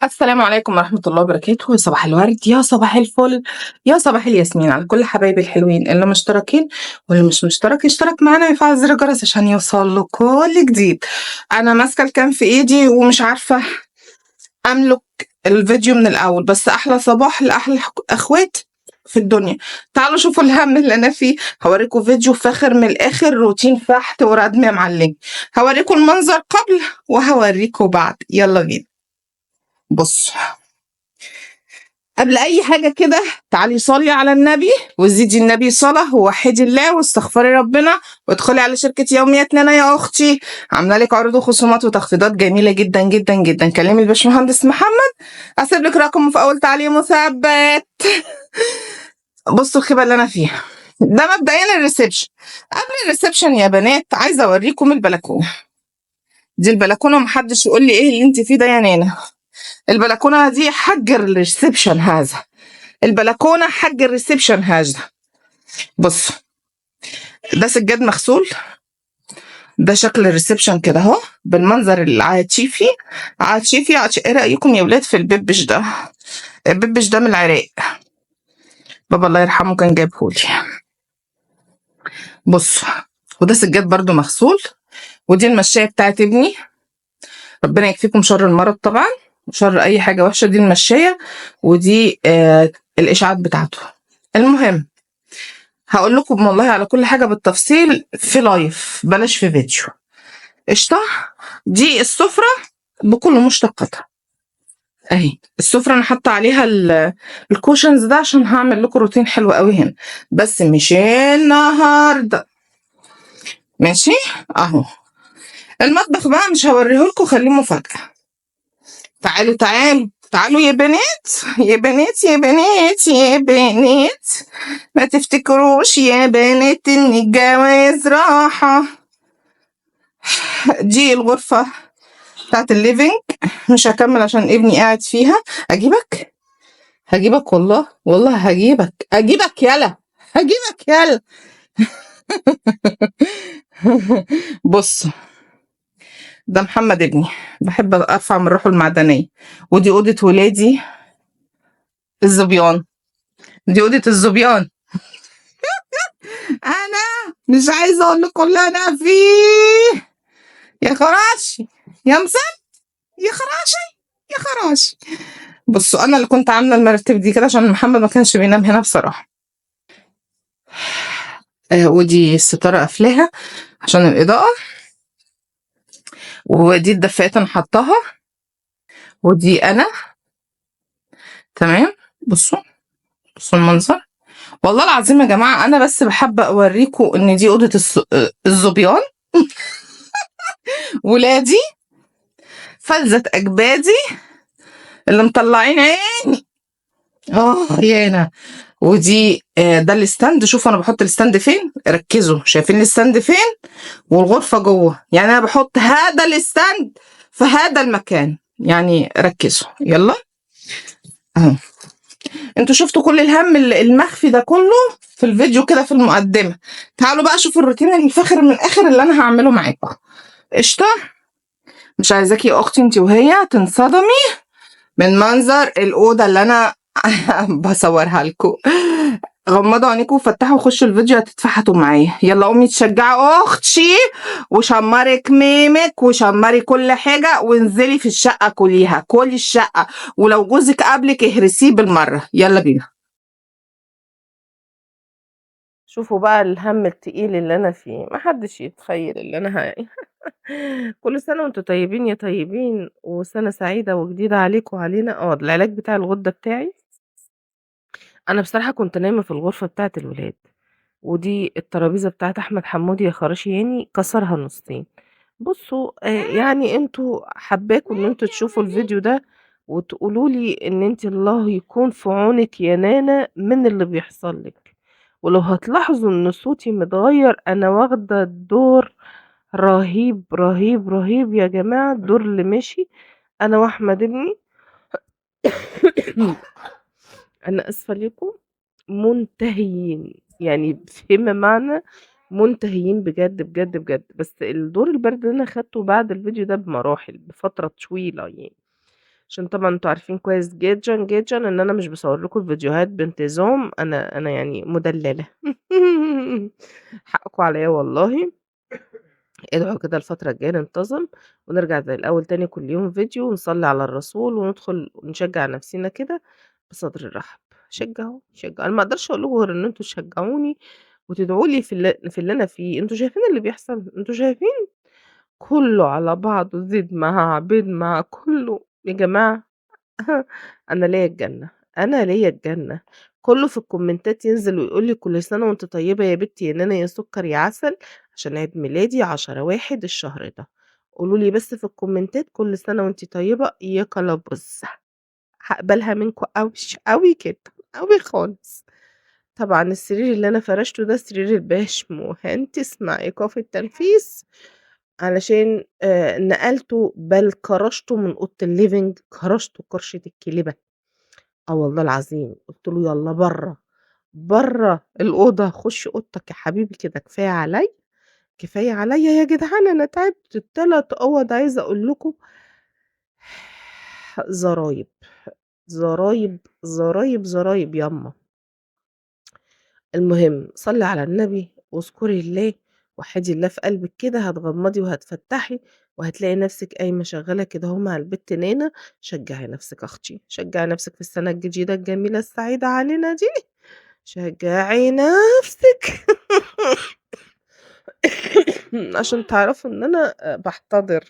السلام عليكم ورحمة الله وبركاته، صباح الورد، يا صباح الفل، يا صباح الياسمين على كل حبايبي الحلوين اللي مشتركين واللي مش مشترك يشترك معانا ويفعل زر الجرس عشان يوصل له كل جديد. أنا ماسكة الكام في إيدي ومش عارفة أملك الفيديو من الأول، بس أحلى صباح لأحلى أخوات في الدنيا. تعالوا شوفوا الهم اللي أنا فيه، هوريكم فيديو فاخر من الآخر، روتين فحت وردم يا معلم. هوريكم المنظر قبل وهوريكم بعد، يلا بينا. بص، قبل أي حاجة كده تعالي صلي على النبي وزيدي النبي صلاة ووحدي الله واستغفري ربنا وادخلي على شركة يوميات نانا يا أختي، عاملة لك عروض وخصومات وتخفيضات جميلة جدا جدا جدا. كلمي الباشمهندس محمد، هسيب لك رقمه في أول تعليق مثبت. بصوا الخيبة اللي أنا فيها، ده مبدئيا الريسبشن. قبل الريسبشن يا بنات عايزة أوريكم البلكونة. دي البلكونة ومحدش يقول لي إيه اللي أنت فيه ده يا نانا. البلكونة دي حج الريسبشن هذا، البلكونه حج الريسبشن هذا. بص، ده سجاد مغسول، ده شكل الريسبشن كده اهو بالمنظر العاتشيفي. ايه رايكم يا ولاد في البيبش ده؟ البيبش ده من العراق، بابا الله يرحمه كان جايبهولي. بص، وده سجاد برضو مغسول، ودي المشايه بتاعت ابني، ربنا يكفيكم شر المرض طبعا وشر اي حاجه وحشه. دي المشايه ودي الاشاعات بتاعته. المهم هقول لكم والله على كل حاجه بالتفصيل في لايف، بلاش في فيديو. قشطه. دي السفره بكل مشتقاتها اهي. السفره انا حاطه عليها الكوشنز ده عشان هعمل لكم روتين حلو قوي هنا، بس مش النهارده. ماشي اهو. المطبخ بقى مش هوريه لكم، خليه مفاجاه. تعالوا تعالوا تعالوا يا بنات، يا بنات يا بنات يا بنات، ما تفتكروش يا بنات ان الجواز راحه. دي الغرفه بتاعت الليفينج، مش هكمل عشان ابني قاعد فيها. اجيبك هجيبك والله والله اجيبك يلا، هجيبك يلا. بص، ده محمد ابني، بحب ارفع من روحه المعدنيه. ودي اوضه ولادي الظبيان، دي اوضه الظبيان. انا مش عايزه اقول لكم اللي انا فيه يا خراشي، يا مسد، يا خراشي، يا خراشي. بصوا انا اللي كنت عامله المرتب دي كده عشان محمد ما كانش بينام هنا بصراحه. ودي الستاره قافلاها عشان الاضاءه، ودي الدفايات انا حطاها، ودي انا تمام. بصوا، بصوا المنظر. والله العظيم يا جماعه انا بس بحب اوريكم ان دي اوضه الظبيان. ولادي فلذة اجبادي اللي مطلعين عيني. يانا. ودي ده الستاند. شوفوا انا بحط الستاند فين، ركزوا شايفين الستاند فين، والغرفه جوه. يعني انا بحط هذا الستاند في هذا المكان، يعني ركزوا يلا اهو. انتوا شفتوا كل الهم المخفي ده كله في الفيديو كده في المقدمه. تعالوا بقى شوفوا الروتين الفاخر من الاخر اللي انا هعمله معاكم. قشطه. مش عايزاكي يا اختي انت وهي تنصدمي من منظر الاوضه اللي انا بصورها لكم. غمضوا عينيكم وفتحوا وخشوا الفيديو هتتفحتوا معايا. يلا قومي تشجعي اختي وشمري كميمك وشمري كل حاجه وانزلي في الشقه كليها، كلي الشقه، ولو جوزك قبلك اهرسيه بالمره. يلا بينا. شوفوا بقى الهم التقيل اللي انا فيه، محدش يتخيل اللي انا كل سنة وانتم طيبين يا طيبين، وسنة سعيدة وجديدة عليكم وعلينا. العلاج بتاع الغدة بتاعي، انا بصراحة كنت نايمة في الغرفة بتاعة الولاد، ودي الترابيزة بتاعة احمد حمودي يا خراشياني كسرها نصين. بصوا يعني انتوا حباكوا ان انتوا تشوفوا الفيديو ده وتقولوا لي ان انت الله يكون في عونك يا نانا من اللي بيحصل لك. ولو هتلاحظوا ان صوتي متغير، انا واخدة دور رهيب رهيب رهيب يا جماعة، الدور اللي ماشي انا واحمد ابني. انا اسفة لكم، منتهيين يعني فيما معنى منتهيين بجد بجد بجد. بس الدور البرد اللي انا خدته بعد الفيديو ده بمراحل بفترة طويلة يعني. عشان طبعًا أنتم عارفين كويس جدًا، جدًا إن أنا مش باصوّر لكم الفيديوهات بانتظام، أنا يعني مدلّلة. حقكم عليّا والله. ادعوا كده الفترة الجاية ننتظم، ونرجع زي الأول تاني كل يوم فيديو، ونصلّي على الرسول، وندخل ونشجّع نفسينا كده بصدر رحب. شجّعوا، شجّعوا، أنا ما أقدرش أقول لكم غير إن أنتم تشجّعوني وتدعوا لي في اللي أنا فيه. أنتم شايفين اللي بيحصل، أنتم شايفين كُلّه على بعضه زيد مع بيض مع كُلّه. يا جماعة أنا ليّا الجنة، أنا ليّا الجنة. كُلّه في الكومنتات ينزل ويقول لي: "كل سنة وأنتِ طيبة يا بنتي يا نانا يا سُكّر يا عسل." عشان عيد ميلادي 10/1 الشهر ده. قولوا لي بس في الكومنتات كل سنة وأنتِ طيبة يا كلابُز. هاقبلها منكم أوي كده، أوي خالص. طبعًا السرير اللي أنا فرشته ده سرير الباش مهندس مع إيقاف التنفيذ، علشان نقلته بل كرشته من أوضة الliving، كرشته كرشة الكليبة. آه والله العظيم، قُلت له: "يالّا برّه، برّه الأوضة، خُش أوضتك يا حبيبي كده كفاية عليّا، كفاية عليّا يا جدعان أنا تعبت." ال3 أوض عايزة أقول لكم زرايب، زرايب، زرايب، زرايب يامّا. المهم صلّي على النبي واذكري الله، وحّدي الله في قلبِك كده، هتغمّضي وهتفتّحي وهتلاقي نَفْسِك قايمة شغّالة كده أهو مع البت نانا. شجّعي نَفْسِك أختي، شجّعي نَفْسِك في السَنة الجديدة الجميلة السعيدة علينا دي، شجّعي نَفْسِك. عشان تعرفوا إن أنا باحتضر،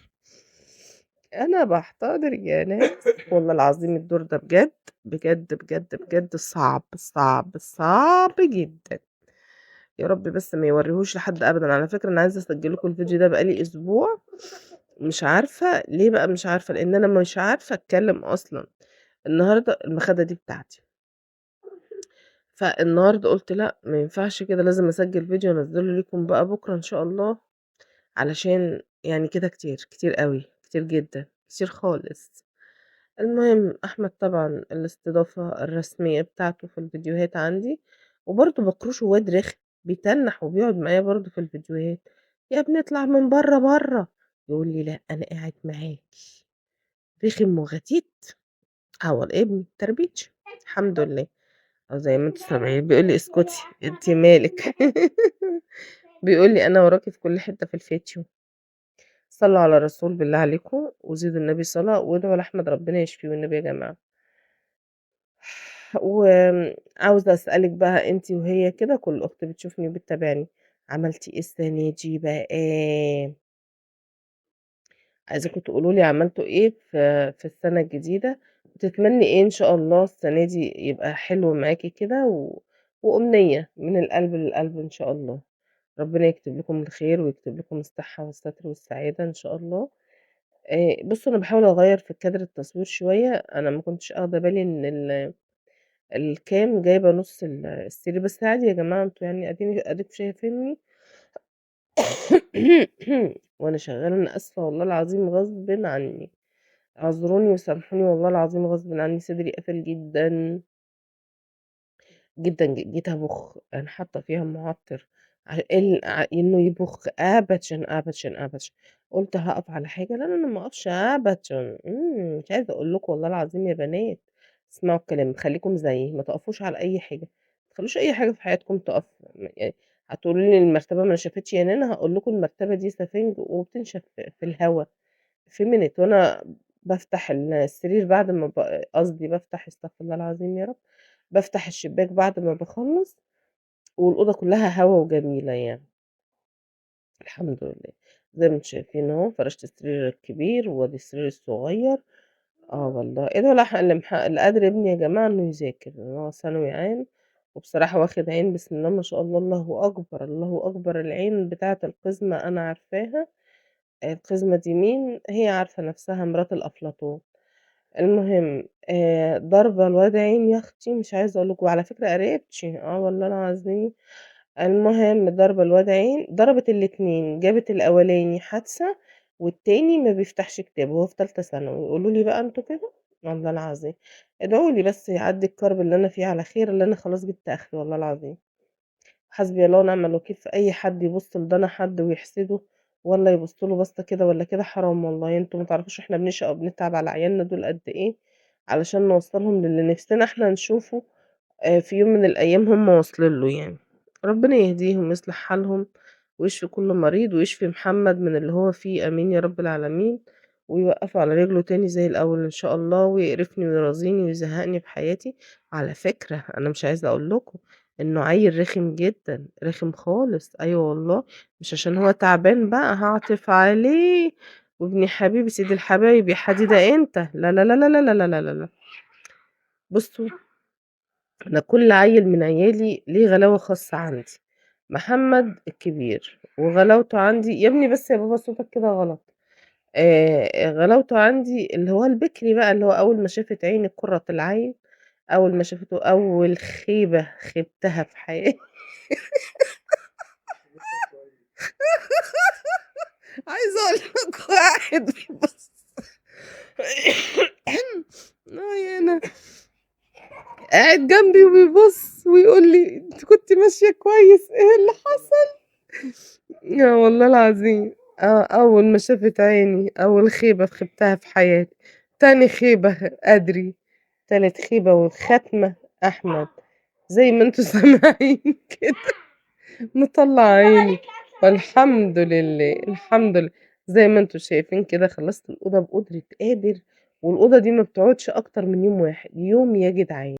أنا باحتضر يا ناس. والله العظيم الدور ده بجد، بجد، بجد، بجد صعب، صعب، صعب جدًا. يا رب بس ما يورّيهوش لحد أبدًا. على فكرة أنا عايزة أسجّل لكم الفيديو ده بقى لي أسبوع، مش عارفة ليه بقى مش عارفة، لإن أنا مش عارفة أتكلّم أصلًا. النهارده المخدة دي بتاعتي، فالنهارده قُلت لأ، ما ينفعش كده، لازم أسجّل فيديو أنزّله لكم بقى بُكرة إن شاء الله، علشان يعني كده كتير، كتير أوي، كتير جدًا، كتير خالص. المهم أحمد طبعًا الاستضافة الرسمية بتاعته في الفيديوهات عندي، وبرضه بكرُشه واد رخم، بيتنّح وبيقعد معايا برضه في الفيديوهات. "يا ابني اطلع من برّه، برّه." يقول لي: "لأ أنا قاعد معاكِ." رخم وغتيت. آه ابني تربيتش، الحمد لله. أهو زي ما أنتم سامعين بيقول لي: "اسكتي أنتِ مالِك." بيقول لي: "أنا وراكِ في كل حتة في الفيديو." صلّوا على الرسول بالله عليكم، وزيدوا النبي صلاة، وادعوا لأحمد ربنا يشفيه والنبي يا جماعة. عاوزة أسألِك بقى أنتِ وهي كده، كل أخت بتشوفني وبتتابعني، عملتِ إيه السنة دي بقى؟ عايزاكم تقولوا لي عملتوا إيه في السنة الجديدة، وتتمني إيه إن شاء الله السنة دي يبقى حلو معاكِ كده، وأمنية من القلب للقلب إن شاء الله. ربنا يكتب لكم الخير ويكتب لكم الصحة والستر والسعادة إن شاء الله. بُصّوا أنا باحاول أغيّر في كادر التصوير شوية، أنا ما كنتش آخدة بالي إن الcam جايبة نُص السرير، بس عادي يا جماعة أنتم يعني أديكم شايفينّي. وأنا شغّالة، أنا آسفة والله العظيم غصبٍ عني. اعذروني وسامحوني والله العظيم غصبٍ عني، صدري قافل جدًا. جدًا جيت أبُخ، أنا حاطة فيها معطر إنه يبُخ أبدًا، أبدًا، أبدًا. قُلت هاقف على حاجة، لا، لا، لا ما أقفش أبدًا. مش عايزة أقول لكم والله العظيم يا بنات، اسمعوا الكلام، خليكم زيي، ما تقفوش على أي حاجة، ما تخلّوش أي حاجة في حياتكم تقف. يعني هتقولوا لي المرتبة ما نشفتش يا نانا، هاقول لكم المرتبة دي سفنج وبتنشف في الهوا في minute. وأنا بافتح السرير بعد ما قصدي بافتح استغفر الله العظيم يا رب، بافتح الشباك بعد ما باخلّص، والأوضة كلّها هوا وجميلة يعني، الحمد لله. زي ما أنتم شايفين أهو، فرشت السرير الكبير وأدي السرير الصغير. آه والله ادعوا اللي قادر ابني يا جماعة إنه يذاكر، لإن هو ثانوي عام، وبصراحة واخد عين بسم الله ما شاء الله، الله أكبر، الله أكبر. العين بتاعة القزمة أنا عارفاها، القزمة دي مين؟ هي عارفة نفسها مرات الأفلاطون. المهم ضاربة الواد عين يا أختي مش عايزة أقول لكم، وعلى فكرة قريبتي، والله العظيم. المهم ضاربة الواد عين، ضربت الاتنين، جابت الأولاني حادثة، والتاني ما بيفتحش كتاب وهو في تالتة ثانوي. قولوا لي بقى أنتم كده، والله العظيم. ادعوا لي بس يعدّي الكرب اللي أنا فيه على خير، اللي أنا خلاص جبت آخري والله العظيم. حسبي الله ونعم الوكيل في أي حد يبُص لضنا حد ويحسده، والّا يبصّوا له بصّة كده والّا كده حرام والله، أنتم ما تعرفوش إحنا بنشقى وبنتعب على عيالنا دول قد إيه، علشان نوصّلهم للي نِفْسنا إحنا نشوفه في يوم من الأيام هم واصلين له يعني. ربنا يهديهم ويصلح حالهم ويشفي كل مريض ويشفي محمد من اللي هو فيه، آمين يا رب العالمين، ويوقّفه على رجله تاني زي الأول إن شاء الله ويقرفني ويرازيني ويزهّقني بحياتي. على فكرة أنا مش عايزة أقول لكم إنه عيّل رخم جدًا، رخم خالص، أيوه والله، مش عشان هو تعبان بقى هاعطف عليه وابني حبيبي سيد الحبايب يا حديدة أنت، لا، لا، لا، لا، لا، لا، لا، لا، لا. بُصّوا، أنا كل عيّل من عيالي ليه غلاوة خاصة عندي. محمد الكبير وغلاوته عندي يا ابني بس يا بابا صوتك كده غلط. غلاوته عندي اللي هو البكري بقى، اللي هو أول ما شافت عيني قُرّة العين، أول ما شافته أول خيبة خِبتها في حياتي. عايزة أقول لك واحد بيبُص يا أنا قاعد جنبي وبيبُص ويقول لي: "أنتِ كنتِ ماشية كويس، إيه اللي حصل؟" والله العظيم. أول ما شافت عيني، أول خيبة خِبتها في حياتي، تاني خيبة أدري، تالت خيبة والختمة أحمد، زي ما أنتم سامعين كده مطلّع عيني، والحمد لله، الحمد لله، زي ما أنتم شايفين كده خلّصت الأوضة بقدرة قادر، والأوضة دي ما بتقعدش أكتر من يوم واحد، يوم يا جدعان.